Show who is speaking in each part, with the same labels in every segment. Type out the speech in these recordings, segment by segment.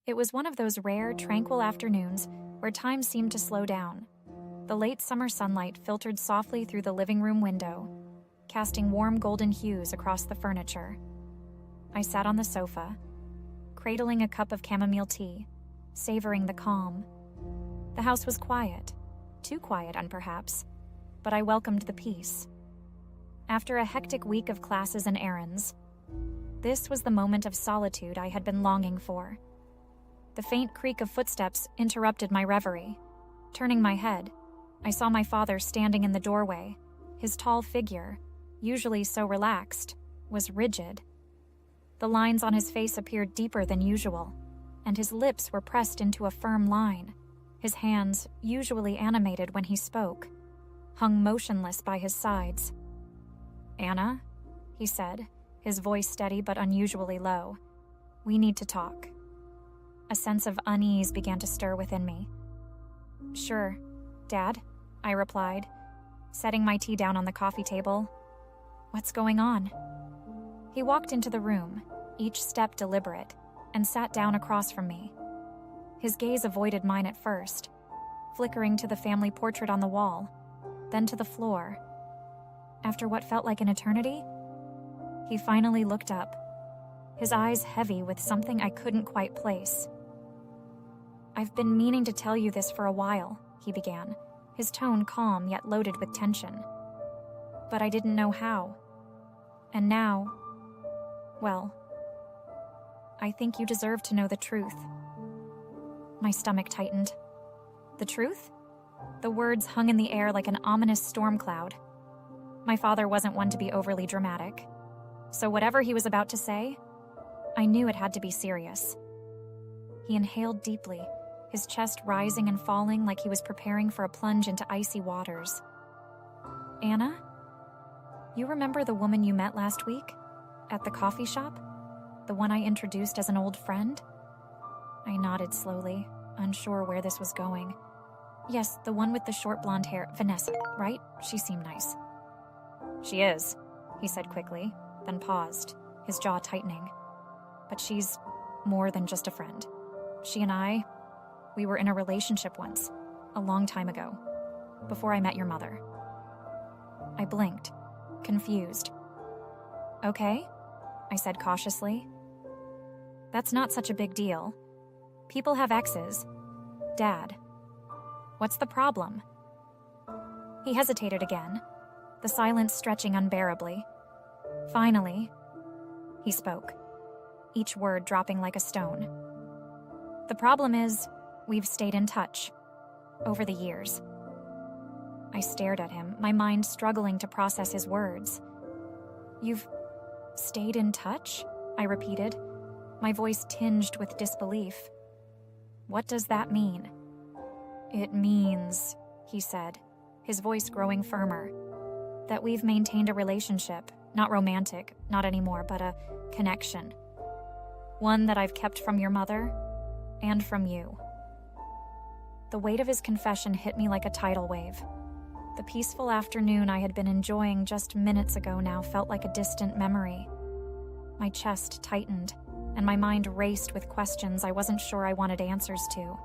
Speaker 1: It was one of those rare, tranquil afternoons where time seemed to slow down. The late summer sunlight filtered softly through the living room window, casting warm golden hues across the furniture. I sat on the sofa, cradling a cup of chamomile tea, savoring the calm. The house was quiet, too quiet, perhaps, but I welcomed the peace. After a hectic week of classes and errands, this was the moment of solitude I had been longing for. The faint creak of footsteps interrupted my reverie. Turning my head, I saw my father standing in the doorway. His tall figure, usually so relaxed, was rigid. The lines on his face appeared deeper than usual, and his lips were pressed into a firm line. His hands, usually animated when he spoke, hung motionless by his sides. "Anna," he said, his voice steady but unusually low. "We need to talk." A sense of unease began to stir within me. "Sure, Dad," I replied, setting my tea down on the coffee table. "What's going on?" He walked into the room, each step deliberate, and sat down across from me. His gaze avoided mine at first, flickering to the family portrait on the wall, then to the floor. After what felt like an eternity, he finally looked up, his eyes heavy with something I couldn't quite place. "I've been meaning to tell you this for a while," he began, his tone calm yet loaded with tension. "But I didn't know how. And now, well, I think you deserve to know the truth." My stomach tightened. The truth? The words hung in the air like an ominous storm cloud. My father wasn't one to be overly dramatic, so whatever he was about to say, I knew it had to be serious. He inhaled deeply, his chest rising and falling like he was preparing for a plunge into icy waters. "Anna, you remember the woman you met last week? At the coffee shop? The one I introduced as an old friend?" I nodded slowly, unsure where this was going. "Yes, the one with the short blonde hair, Vanessa, right? She seemed nice." "She is," he said quickly, then paused, his jaw tightening. "But she's more than just a friend. She and we were in a relationship once, a long time ago, before I met your mother." I blinked, confused. "Okay," I said cautiously. "That's not such a big deal. People have exes. Dad, what's the problem?" He hesitated again, the silence stretching unbearably. Finally, he spoke, each word dropping like a stone. "The problem is, we've stayed in touch, over the years." I stared at him, my mind struggling to process his words. "You've stayed in touch?" I repeated, my voice tinged with disbelief. "What does that mean?" "It means," he said, his voice growing firmer, "that we've maintained a relationship, not romantic, not anymore, but a connection. One that I've kept from your mother, and from you." The weight of his confession hit me like a tidal wave. The peaceful afternoon I had been enjoying just minutes ago now felt like a distant memory. My chest tightened, and my mind raced with questions I wasn't sure I wanted answers to.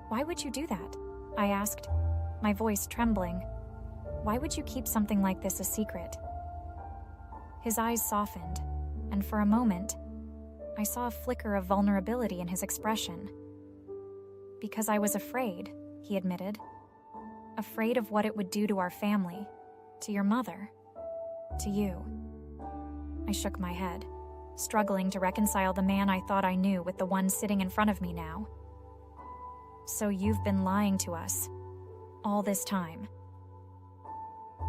Speaker 1: "Why would you do that?" I asked, my voice trembling. "Why would you keep something like this a secret?" His eyes softened, and for a moment, I saw a flicker of vulnerability in his expression. "Because I was afraid," he admitted. "Afraid of what it would do to our family, to your mother, to you." I shook my head, struggling to reconcile the man I thought I knew with the one sitting in front of me now. "So you've been lying to us, all this time."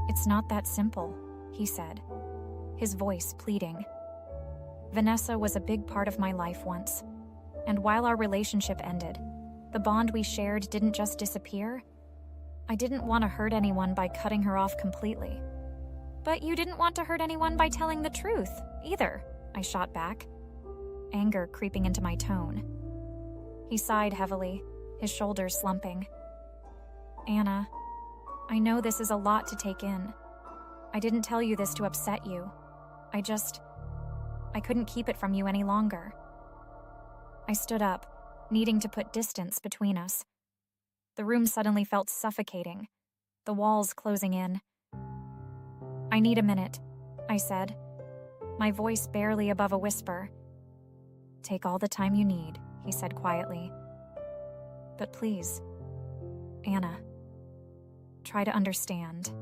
Speaker 1: "It's not that simple," he said, his voice pleading. "Vanessa was a big part of my life once, and while our relationship ended, the bond we shared didn't just disappear. I didn't want to hurt anyone by cutting her off completely." "But you didn't want to hurt anyone by telling the truth, either," I shot back, anger creeping into my tone. He sighed heavily, his shoulders slumping. "Anna, I know this is a lot to take in. I didn't tell you this to upset you. I couldn't keep it from you any longer." I stood up, needing to put distance between us. The room suddenly felt suffocating, the walls closing in. "I need a minute," I said, my voice barely above a whisper. "Take all the time you need," he said quietly. "But please, Anna, try to understand."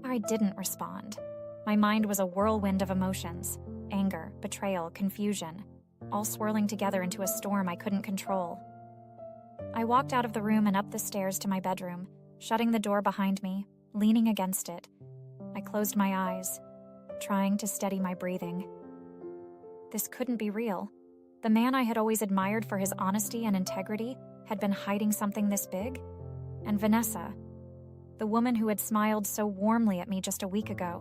Speaker 1: I didn't respond. My mind was a whirlwind of emotions: anger, betrayal, confusion, all swirling together into a storm I couldn't control. I walked out of the room and up the stairs to my bedroom, shutting the door behind me, leaning against it. I closed my eyes, trying to steady my breathing. This couldn't be real. The man I had always admired for his honesty and integrity had been hiding something this big? And Vanessa, the woman who had smiled so warmly at me just a week ago.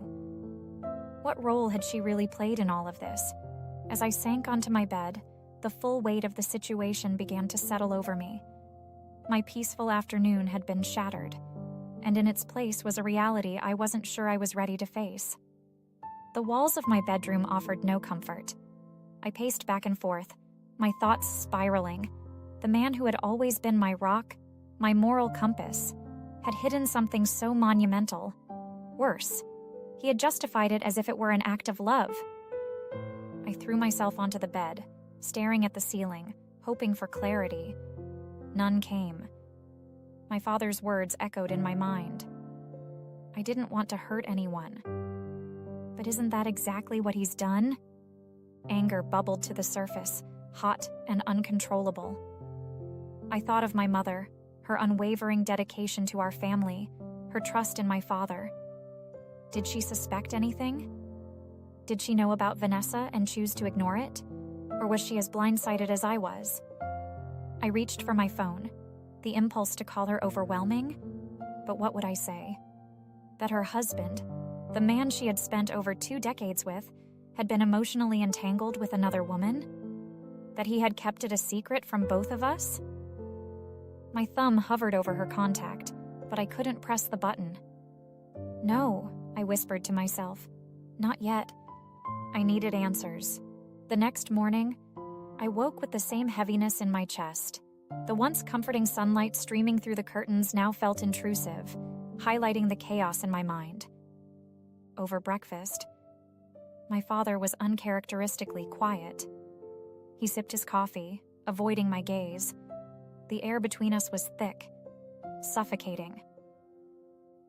Speaker 1: What role had she really played in all of this? As I sank onto my bed, the full weight of the situation began to settle over me. My peaceful afternoon had been shattered, and in its place was a reality I wasn't sure I was ready to face. The walls of my bedroom offered no comfort. I paced back and forth, my thoughts spiraling. The man who had always been my rock, my moral compass, had hidden something so monumental. Worse, he had justified it as if it were an act of love. I threw myself onto the bed, staring at the ceiling, hoping for clarity. None came. My father's words echoed in my mind. I didn't want to hurt anyone. But isn't that exactly what he's done? Anger bubbled to the surface, hot and uncontrollable. I thought of my mother, her unwavering dedication to our family, her trust in my father. Did she suspect anything? Did she know about Vanessa and choose to ignore it? Or was she as blindsided as I was? I reached for my phone, the impulse to call her overwhelming. But what would I say? That her husband, the man she had spent over 2 decades with, had been emotionally entangled with another woman? That he had kept it a secret from both of us? My thumb hovered over her contact, but I couldn't press the button. "No," I whispered to myself. "Not yet." I needed answers. The next morning, I woke with the same heaviness in my chest. The once comforting sunlight streaming through the curtains now felt intrusive, highlighting the chaos in my mind. Over breakfast, my father was uncharacteristically quiet. He sipped his coffee, avoiding my gaze. The air between us was thick, suffocating.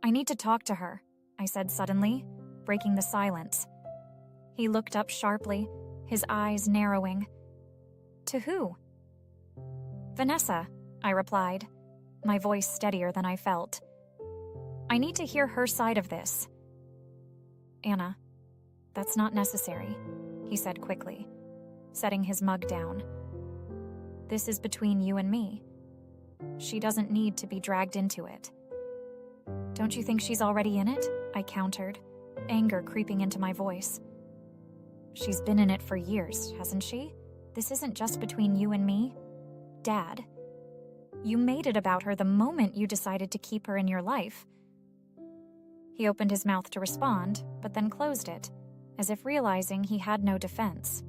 Speaker 1: "I need to talk to her," I said suddenly, breaking the silence. He looked up sharply, his eyes narrowing. "To who?" "Vanessa," I replied, my voice steadier than I felt. "I need to hear her side of this." "Anna, that's not necessary," he said quickly, setting his mug down. "This is between you and me. She doesn't need to be dragged into it." "Don't you think she's already in it?" I countered, anger creeping into my voice. "She's been in it for years, hasn't she? This isn't just between you and me. Dad, you made it about her the moment you decided to keep her in your life." He opened his mouth to respond, but then closed it, as if realizing he had no defense.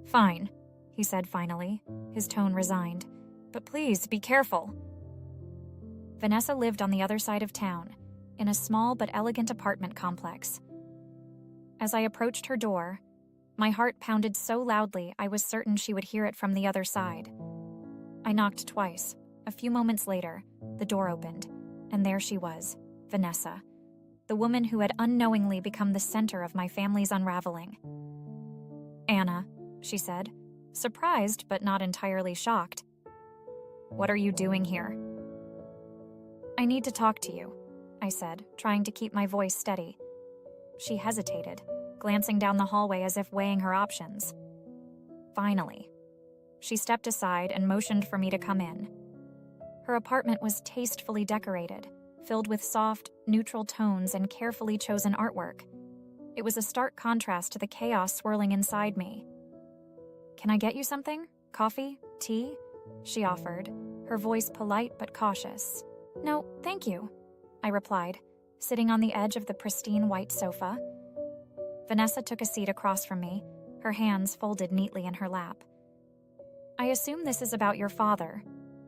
Speaker 1: "Fine," he said finally, his tone resigned. "But please, be careful." Vanessa lived on the other side of town, in a small but elegant apartment complex. As I approached her door, my heart pounded so loudly I was certain she would hear it from the other side. I knocked twice. A few moments later, the door opened, and there she was, Vanessa, the woman who had unknowingly become the center of my family's unraveling. "Anna," she said, surprised but not entirely shocked. "What are you doing here?" "I need to talk to you," I said, trying to keep my voice steady. She hesitated, glancing down the hallway as if weighing her options. Finally, she stepped aside and motioned for me to come in. Her apartment was tastefully decorated, filled with soft, neutral tones and carefully chosen artwork. It was a stark contrast to the chaos swirling inside me. "Can I get you something? Coffee? Tea?" she offered, her voice polite but cautious. "No, thank you," I replied, sitting on the edge of the pristine white sofa. Vanessa took a seat across from me, her hands folded neatly in her lap. I assume this is about your father,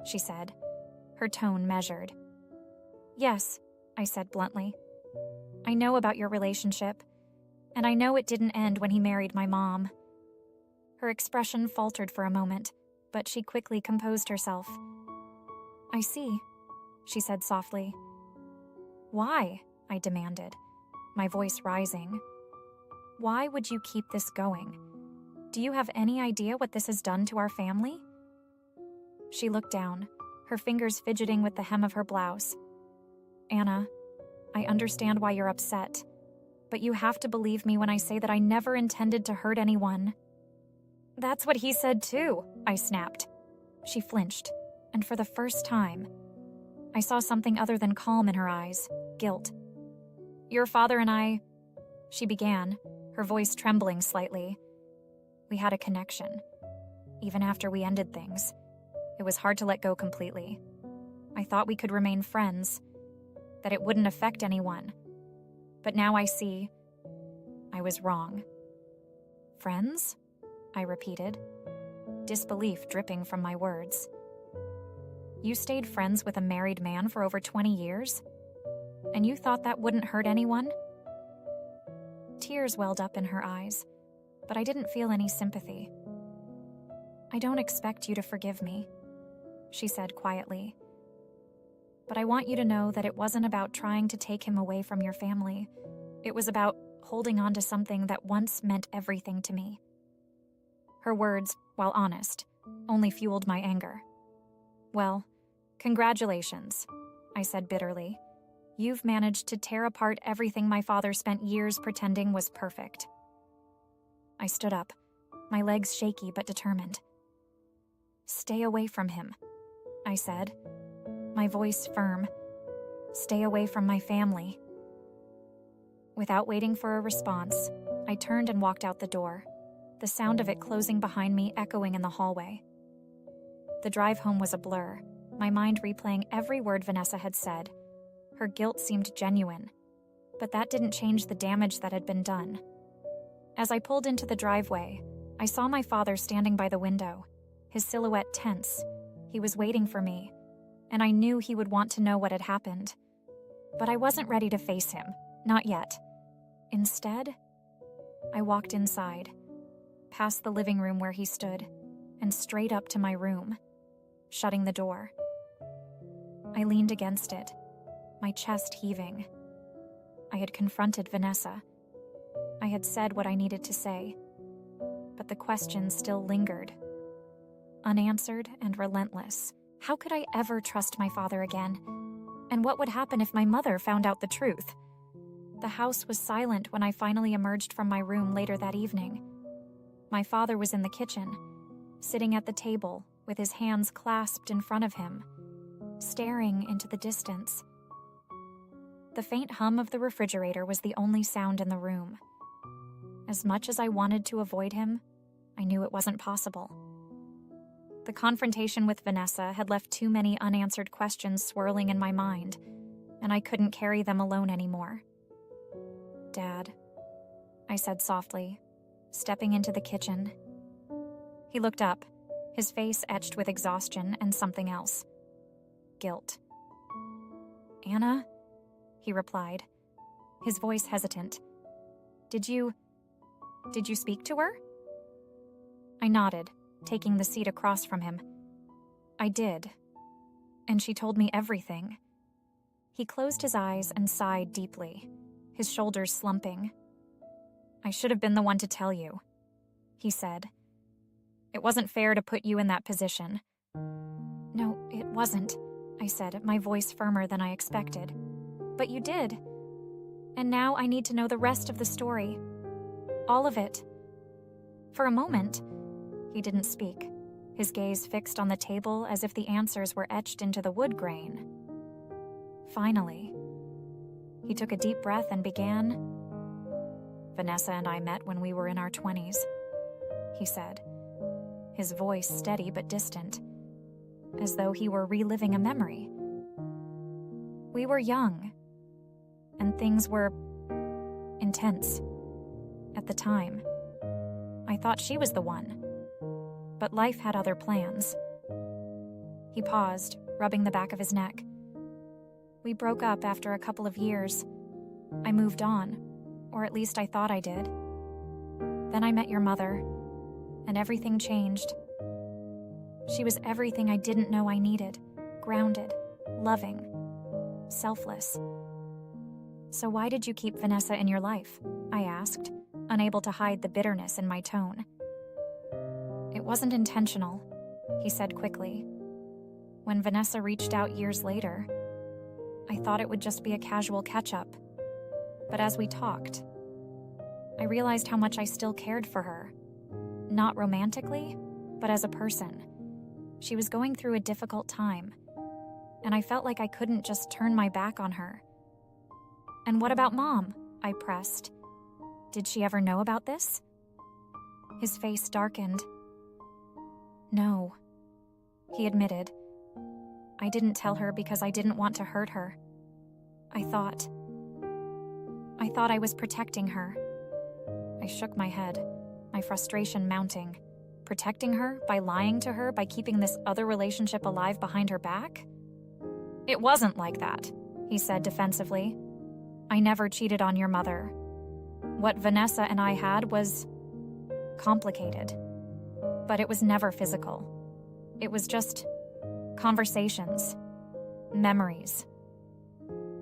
Speaker 1: she said, her tone measured. Yes, I said bluntly. I know about your relationship, and I know it didn't end when he married my mom. Her expression faltered for a moment, but she quickly composed herself. I see, she said softly. Why? I demanded, my voice rising. Why would you keep this going? Do you have any idea what this has done to our family? She looked down, her fingers fidgeting with the hem of her blouse. Anna, I understand why you're upset, but you have to believe me when I say that I never intended to hurt anyone. That's what he said too, I snapped. She flinched, and for the first time, I saw something other than calm in her eyes, guilt. Your father and I, she began, her voice trembling slightly. We had a connection. Even after we ended things, it was hard to let go completely. I thought we could remain friends, that it wouldn't affect anyone. But now I see I was wrong. Friends? I repeated, disbelief dripping from my words. You stayed friends with a married man for over 20 years? And you thought that wouldn't hurt anyone? Tears welled up in her eyes, but I didn't feel any sympathy. I don't expect you to forgive me, she said quietly. But I want you to know that it wasn't about trying to take him away from your family. It was about holding on to something that once meant everything to me. Her words, while honest, only fueled my anger. Well, congratulations, I said bitterly. You've managed to tear apart everything my father spent years pretending was perfect. I stood up, my legs shaky but determined. Stay away from him, I said, my voice firm. Stay away from my family. Without waiting for a response, I turned and walked out the door, the sound of it closing behind me echoing in the hallway. The drive home was a blur, my mind replaying every word Vanessa had said. Her guilt seemed genuine, but that didn't change the damage that had been done. As I pulled into the driveway, I saw my father standing by the window, his silhouette tense. He was waiting for me, and I knew he would want to know what had happened. But I wasn't ready to face him, not yet. Instead, I walked inside, past the living room where he stood, and straight up to my room, shutting the door. I leaned against it, my chest heaving. I had confronted Vanessa. I had said what I needed to say, but the questions still lingered. Unanswered and relentless. How could I ever trust my father again? And what would happen if my mother found out the truth? The house was silent when I finally emerged from my room later that evening. My father was in the kitchen, sitting at the table with his hands clasped in front of him, staring into the distance. The faint hum of the refrigerator was the only sound in the room. As much as I wanted to avoid him, I knew it wasn't possible. The confrontation with Vanessa had left too many unanswered questions swirling in my mind, and I couldn't carry them alone anymore. Dad, I said softly, stepping into the kitchen. He looked up, his face etched with exhaustion and something else. Guilt. Anna? He replied, his voice hesitant. Did you speak to her? I nodded, taking the seat across from him. I did, and she told me everything. He closed his eyes and sighed deeply, his shoulders slumping. I should have been the one to tell you, he said. It wasn't fair to put you in that position. No, it wasn't, I said, my voice firmer than I expected. But you did. And now I need to know the rest of the story. All of it. For a moment, he didn't speak, his gaze fixed on the table as if the answers were etched into the wood grain. Finally, he took a deep breath and began. Vanessa and I met when we were in our 20s, he said, his voice steady but distant, as though he were reliving a memory. We were young, and things were intense. At the time, I thought she was the one. but life had other plans. He paused, rubbing the back of his neck. We broke up after a couple of years. I moved on, or at least I thought I did. Then I met your mother, and everything changed. She was everything I didn't know I needed, grounded, loving, selfless. So why did you keep Vanessa in your life? I asked, unable to hide the bitterness in my tone. It wasn't intentional, he said quickly. When Vanessa reached out years later, I thought it would just be a casual catch-up. But as we talked, I realized how much I still cared for her. Not romantically, but as a person. She was going through a difficult time, and I felt like I couldn't just turn my back on her. And what about Mom? I pressed. Did she ever know about this? His face darkened. No, he admitted. I didn't tell her because I didn't want to hurt her. I thought I was protecting her. I shook my head, my frustration mounting. Protecting her? By lying to her? By keeping this other relationship alive behind her back? It wasn't like that, he said defensively. I never cheated on your mother. What Vanessa and I had was complicated. But it was never physical. It was just conversations, memories.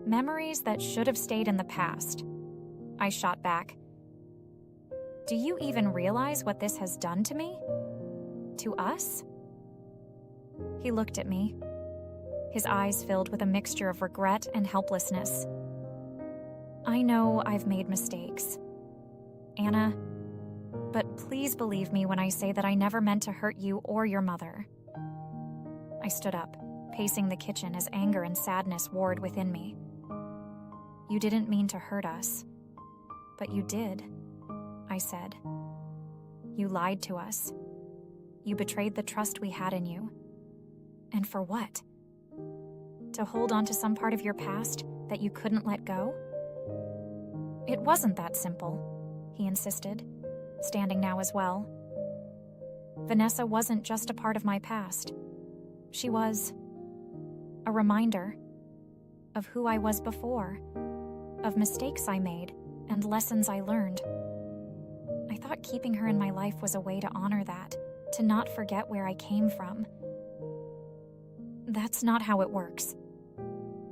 Speaker 1: Memories that should have stayed in the past. I shot back. Do you even realize what this has done to me? To us? He looked at me. His eyes filled with a mixture of regret and helplessness. I know I've made mistakes, Anna, but please believe me when I say that I never meant to hurt you or your mother. I stood up, pacing the kitchen as anger and sadness warred within me. You didn't mean to hurt us, but you did, I said. You lied to us. You betrayed the trust we had in you. And for what? To hold on to some part of your past that you couldn't let go? It wasn't that simple, he insisted, standing now as well. Vanessa wasn't just a part of my past. She was a reminder of who I was before, of mistakes I made and lessons I learned. I thought keeping her in my life was a way to honor that, to not forget where I came from. That's not how it works.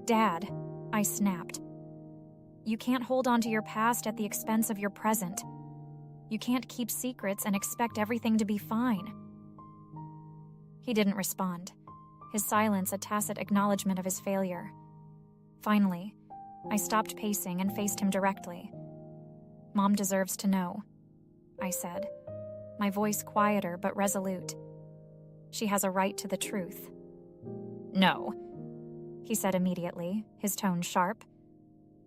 Speaker 1: Dad, I snapped. You can't hold on to your past at the expense of your present. You can't keep secrets and expect everything to be fine. He didn't respond, his silence a tacit acknowledgement of his failure. Finally, I stopped pacing and faced him directly. Mom deserves to know, I said, my voice quieter but resolute. She has a right to the truth. No, he said immediately, his tone sharp.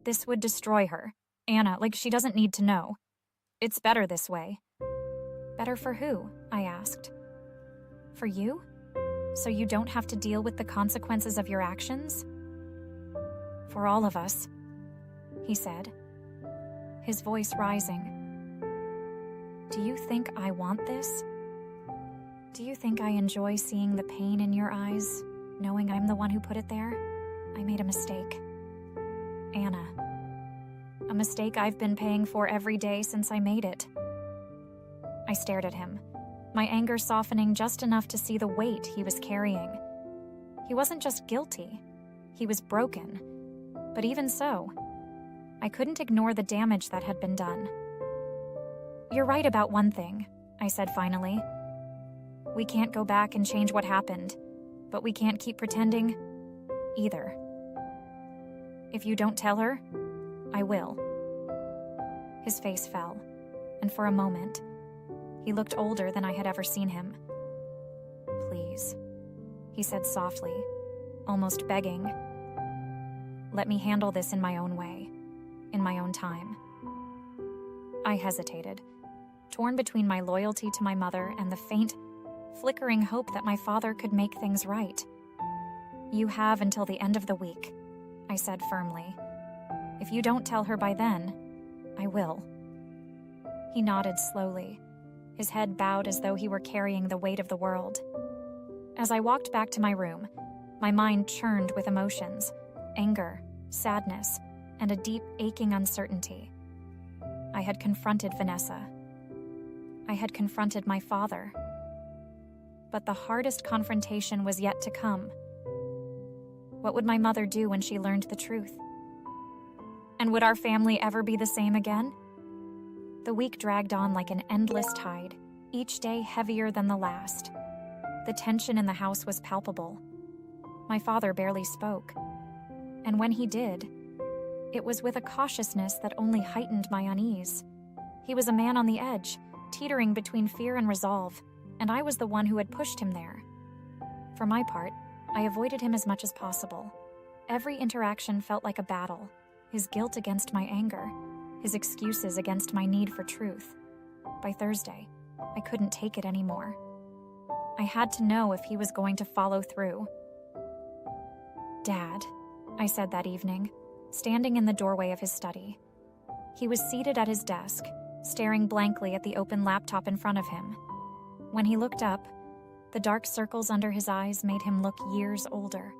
Speaker 1: This would destroy her. Anna, like she doesn't need to know. It's better this way. Better for who? I asked. For you? So you don't have to deal with the consequences of your actions? For all of us, he said, his voice rising. Do you think I want this? Do you think I enjoy seeing the pain in your eyes, knowing I'm the one who put it there? I made a mistake. Anna. A mistake I've been paying for every day since I made it. I stared at him, my anger softening just enough to see the weight he was carrying. He wasn't just guilty, he was broken. But even so, I couldn't ignore the damage that had been done. You're right about one thing, I said finally. We can't go back and change what happened, but we can't keep pretending either. If you don't tell her, I will. His face fell, and for a moment, he looked older than I had ever seen him. Please, he said softly, almost begging. Let me handle this in my own way, in my own time. I hesitated, torn between my loyalty to my mother and the faint, flickering hope that my father could make things right. You have until the end of the week, I said firmly. If you don't tell her by then, I will. He nodded slowly, his head bowed as though he were carrying the weight of the world. As I walked back to my room, my mind churned with emotions, anger, sadness, and a deep, aching uncertainty. I had confronted Vanessa. I had confronted my father. But the hardest confrontation was yet to come. What would my mother do when she learned the truth? And would our family ever be the same again? The week dragged on like an endless tide, each day heavier than the last. The tension in the house was palpable. My father barely spoke. And when he did, it was with a cautiousness that only heightened my unease. He was a man on the edge, teetering between fear and resolve, and I was the one who had pushed him there. For my part, I avoided him as much as possible. Every interaction felt like a battle, his guilt against my anger, his excuses against my need for truth. By Thursday, I couldn't take it anymore. I had to know if he was going to follow through. "Dad," I said that evening, standing in the doorway of his study. He was seated at his desk, staring blankly at the open laptop in front of him. When he looked up, the dark circles under his eyes made him look years older.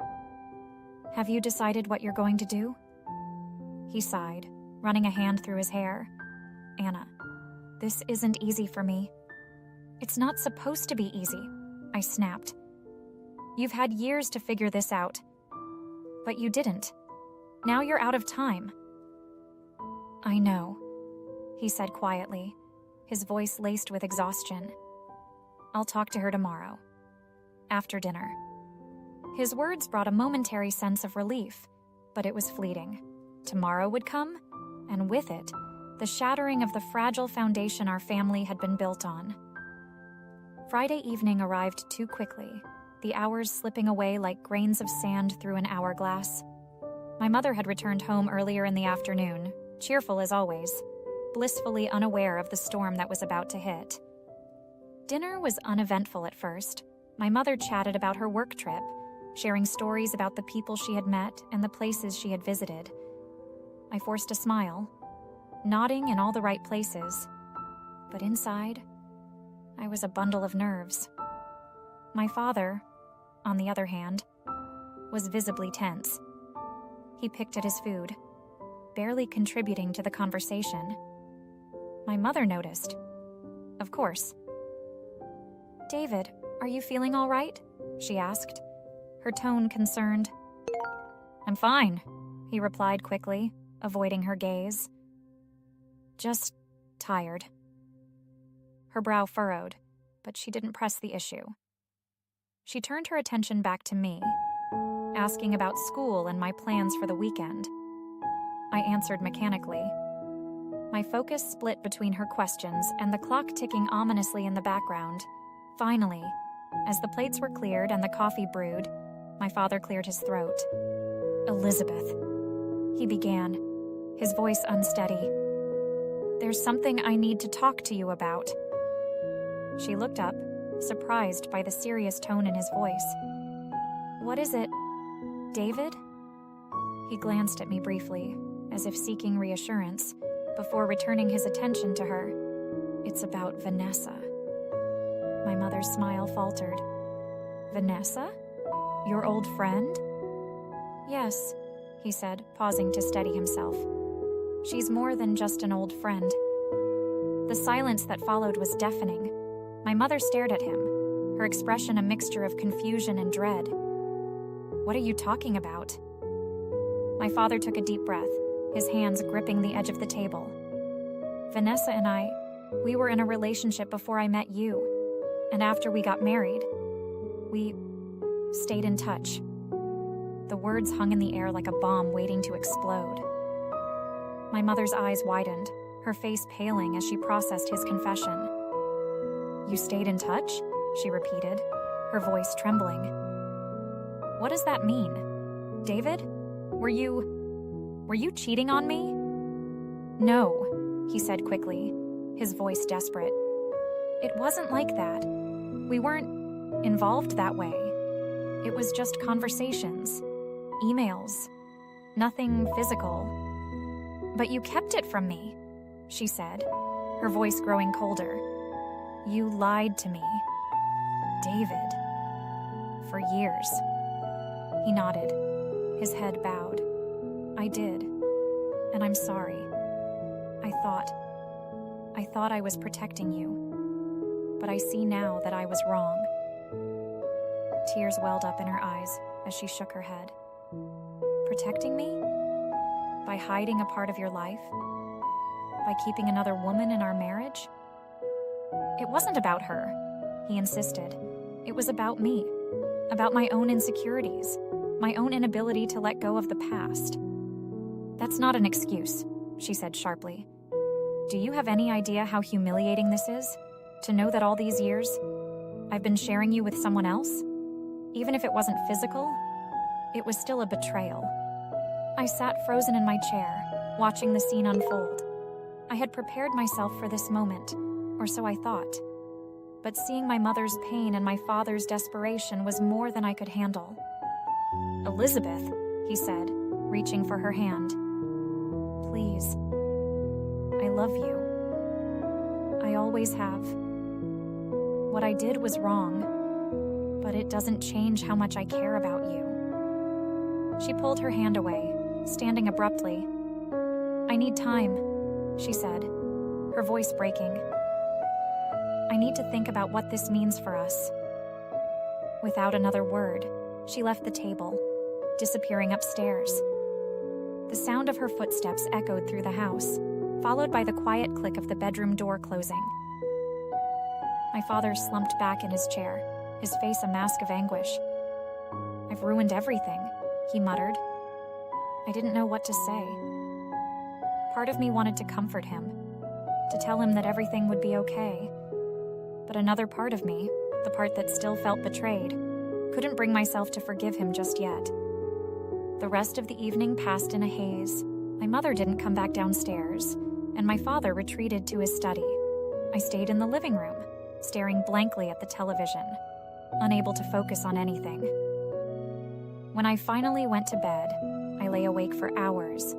Speaker 1: "Have you decided what you're going to do?" He sighed, running a hand through his hair. "Anna, this isn't easy for me." "It's not supposed to be easy," I snapped. "You've had years to figure this out. But you didn't. Now you're out of time." "I know," he said quietly, his voice laced with exhaustion. "I'll talk to her tomorrow. After dinner." His words brought a momentary sense of relief, but it was fleeting. Tomorrow would come, and with it, the shattering of the fragile foundation our family had been built on. Friday evening arrived too quickly, the hours slipping away like grains of sand through an hourglass. My mother had returned home earlier in the afternoon, cheerful as always, blissfully unaware of the storm that was about to hit. Dinner was uneventful at first. My mother chatted about her work trip, sharing stories about the people she had met and the places she had visited. I forced a smile, nodding in all the right places, but inside, I was a bundle of nerves. My father, on the other hand, was visibly tense. He picked at his food, barely contributing to the conversation. My mother noticed. Of course. "David, are you feeling all right?" she asked, her tone concerned. "I'm fine," he replied quickly, avoiding her gaze. "Just tired." Her brow furrowed, but she didn't press the issue. She turned her attention back to me, asking about school and my plans for the weekend. I answered mechanically. My focus split between her questions and the clock ticking ominously in the background. Finally, as the plates were cleared and the coffee brewed, my father cleared his throat. "Elizabeth," he began, his voice unsteady. "There's something I need to talk to you about." She looked up, surprised by the serious tone in his voice. "What is it, David?" He glanced at me briefly, as if seeking reassurance, before returning his attention to her. "It's about Vanessa." My mother's smile faltered. "Vanessa? Your old friend?" "Yes," he said, pausing to steady himself. "She's more than just an old friend." The silence that followed was deafening. My mother stared at him, her expression a mixture of confusion and dread. "What are you talking about?" My father took a deep breath, his hands gripping the edge of the table. "Vanessa and we were in a relationship before I met you, and after we got married, we stayed in touch." The words hung in the air like a bomb waiting to explode. My mother's eyes widened, her face paling as she processed his confession. "You stayed in touch?" she repeated, her voice trembling. "What does that mean? David, were you cheating on me?" "No," he said quickly, his voice desperate. "It wasn't like that. We weren't involved that way. It was just conversations, emails, nothing physical." "But you kept it from me," she said, her voice growing colder. You lied to me. David. For years. He nodded, his head bowed. I did. And I'm sorry. I thought I was protecting you. But I see now that I was wrong. Tears welled up in her eyes as she shook her head. Protecting me? By hiding a part of your life? By keeping another woman in our marriage? It wasn't about her, he insisted. It was about me, about my own insecurities, my own inability to let go of the past. That's not an excuse, she said sharply. Do you have any idea how humiliating this is? To know that all these years, I've been sharing you with someone else? Even if it wasn't physical, it was still a betrayal. I sat frozen in my chair, watching the scene unfold. I had prepared myself for this moment, or so I thought. But seeing my mother's pain and my father's desperation was more than I could handle. Elizabeth, he said, reaching for her hand. Please. I love you. I always have. What I did was wrong, but it doesn't change how much I care about you. She pulled her hand away, standing abruptly. I need time, she said, her voice breaking. I need to think about what this means for us. Without another word, she left the table, disappearing upstairs. The sound of her footsteps echoed through the house, followed by the quiet click of the bedroom door closing. My father slumped back in his chair, his face a mask of anguish. I've ruined everything, he muttered. I didn't know what to say. Part of me wanted to comfort him, to tell him that everything would be okay. But another part of me, the part that still felt betrayed, couldn't bring myself to forgive him just yet. The rest of the evening passed in a haze. My mother didn't come back downstairs, and my father retreated to his study. I stayed in the living room, staring blankly at the television, unable to focus on anything. When I finally went to bed, I lay awake for hours,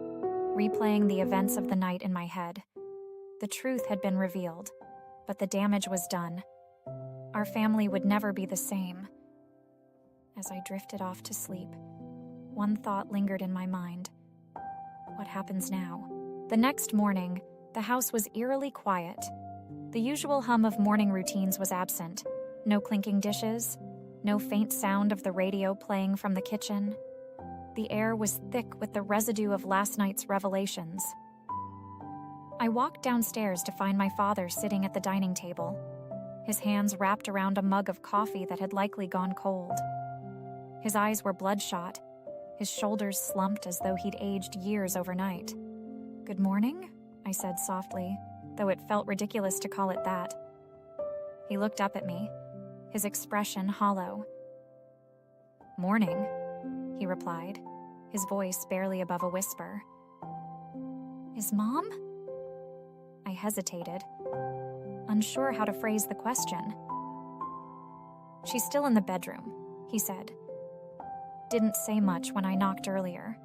Speaker 1: replaying the events of the night in my head. The truth had been revealed, but the damage was done. Our family would never be the same. As I drifted off to sleep, one thought lingered in my mind. What happens now? The next morning, the house was eerily quiet. The usual hum of morning routines was absent. No clinking dishes, no faint sound of the radio playing from the kitchen. The air was thick with the residue of last night's revelations. I walked downstairs to find my father sitting at the dining table, his hands wrapped around a mug of coffee that had likely gone cold. His eyes were bloodshot, his shoulders slumped as though he'd aged years overnight. Good morning, I said softly, though it felt ridiculous to call it that. He looked up at me, his expression hollow. Morning, he replied, his voice barely above a whisper. Is Mom? I hesitated, unsure how to phrase the question. She's still in the bedroom, he said. Didn't say much when I knocked earlier.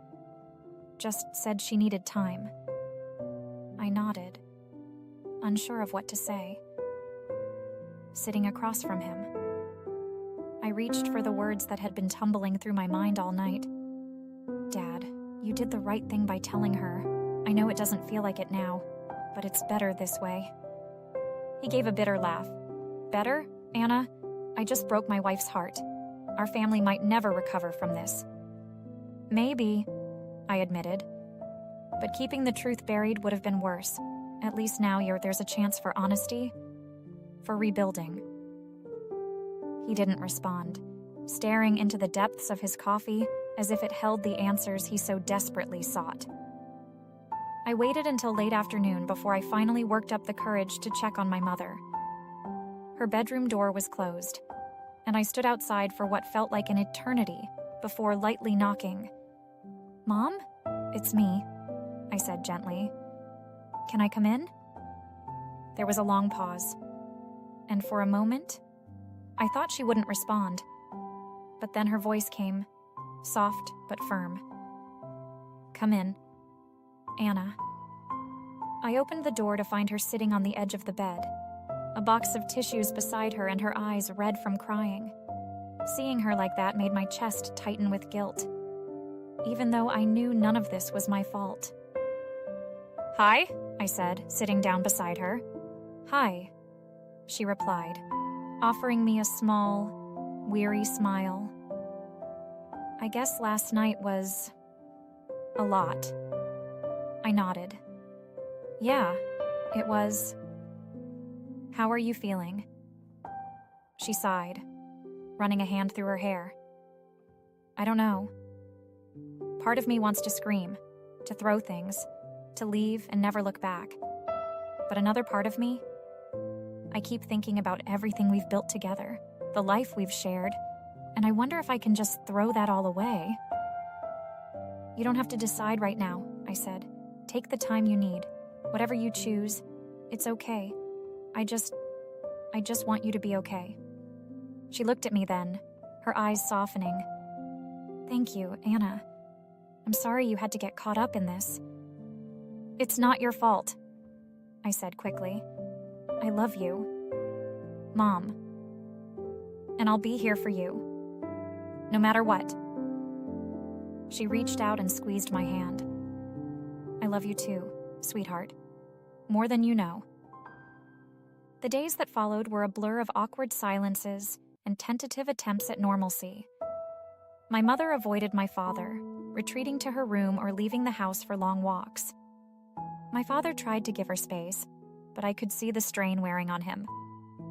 Speaker 1: Just said she needed time. I nodded, unsure of what to say. Sitting across from him, I reached for the words that had been tumbling through my mind all night. Dad, you did the right thing by telling her. I know it doesn't feel like it now, but it's better this way. He gave a bitter laugh. Better, Anna? I just broke my wife's heart. Our family might never recover from this. Maybe, I admitted. But keeping the truth buried would have been worse. At least now there's a chance for honesty, for rebuilding. He didn't respond, staring into the depths of his coffee as if it held the answers he so desperately sought. I waited until late afternoon before I finally worked up the courage to check on my mother. Her bedroom door was closed, and I stood outside for what felt like an eternity before lightly knocking. Mom? It's me, I said gently. Can I come in? There was a long pause, and for a moment, I thought she wouldn't respond. But then her voice came, soft but firm. Come in. Anna. I opened the door to find her sitting on the edge of the bed, a box of tissues beside her and her eyes red from crying. Seeing her like that made my chest tighten with guilt, even though I knew none of this was my fault. "Hi," I said, sitting down beside her. "Hi," she replied, offering me a small, weary smile. "I guess last night was a lot." I nodded. "Yeah, it was. How are you feeling?" She sighed, running a hand through her hair. "I don't know. Part of me wants to scream, to throw things, to leave and never look back. But another part of me, I keep thinking about everything we've built together, the life we've shared, and I wonder if I can just throw that all away." "You don't have to decide right now," I said. "Take the time you need. Whatever you choose, it's okay. I just want you to be okay." She looked at me then, her eyes softening. "Thank you, Anna. I'm sorry you had to get caught up in this." "It's not your fault," I said quickly. "I love you, Mom. And I'll be here for you, no matter what." She reached out and squeezed my hand. "I love you too, sweetheart. More than you know." The days that followed were a blur of awkward silences and tentative attempts at normalcy. My mother avoided my father, retreating to her room or leaving the house for long walks. My father tried to give her space, but I could see the strain wearing on him.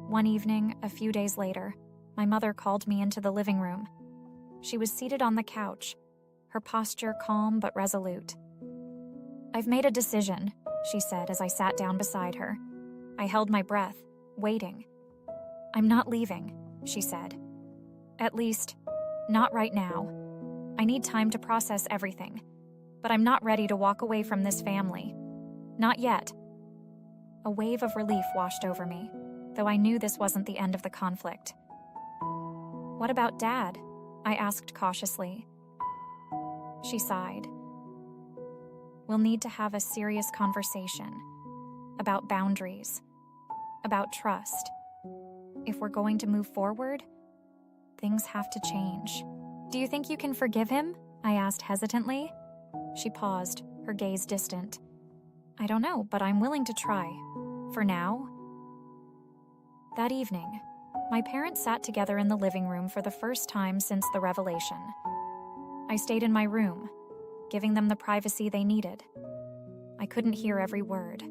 Speaker 1: One evening, a few days later, my mother called me into the living room. She was seated on the couch, her posture calm but resolute. "I've made a decision," she said as I sat down beside her. I held my breath, waiting. "I'm not leaving," she said. "At least, not right now. I need time to process everything, but I'm not ready to walk away from this family. Not yet." A wave of relief washed over me, though I knew this wasn't the end of the conflict. "What about Dad?" I asked cautiously. She sighed. "We'll need to have a serious conversation about boundaries, about trust. If we're going to move forward, things have to change." "Do you think you can forgive him?" I asked hesitantly. She paused, her gaze distant. "I don't know, but I'm willing to try. For now." That evening, my parents sat together in the living room for the first time since the revelation. I stayed in my room, giving them the privacy they needed. I couldn't hear every word,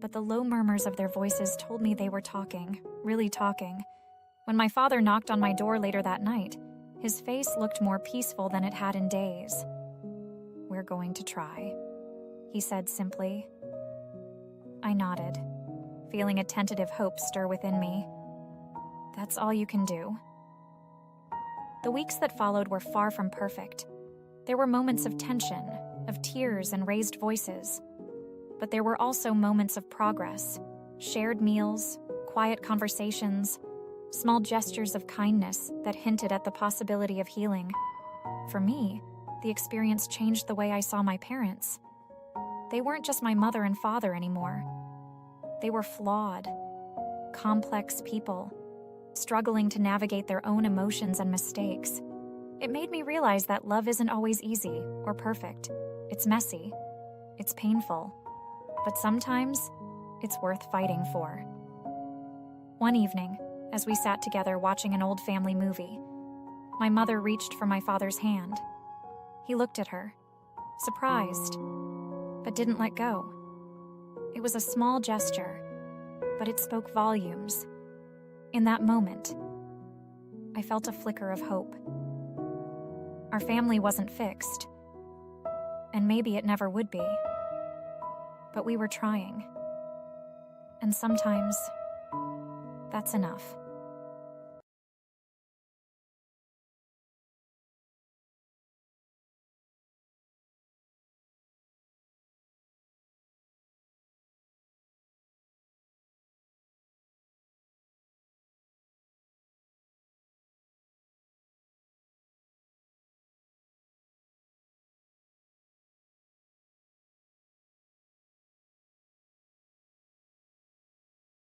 Speaker 1: but the low murmurs of their voices told me they were talking, really talking. When my father knocked on my door later that night, his face looked more peaceful than it had in days. "We're going to try," he said simply. I nodded, feeling a tentative hope stir within me. That's all you can do. The weeks that followed were far from perfect. There were moments of tension, of tears and raised voices. But there were also moments of progress, shared meals, quiet conversations, small gestures of kindness that hinted at the possibility of healing. For me, the experience changed the way I saw my parents. They weren't just my mother and father anymore. They were flawed, complex people, struggling to navigate their own emotions and mistakes. It made me realize that love isn't always easy or perfect. It's messy. It's painful. But sometimes, it's worth fighting for. One evening, as we sat together watching an old family movie, my mother reached for my father's hand. He looked at her, surprised, but didn't let go. It was a small gesture, but it spoke volumes. In that moment, I felt a flicker of hope. Our family wasn't fixed, and maybe it never would be. But we were trying. And sometimes, that's enough.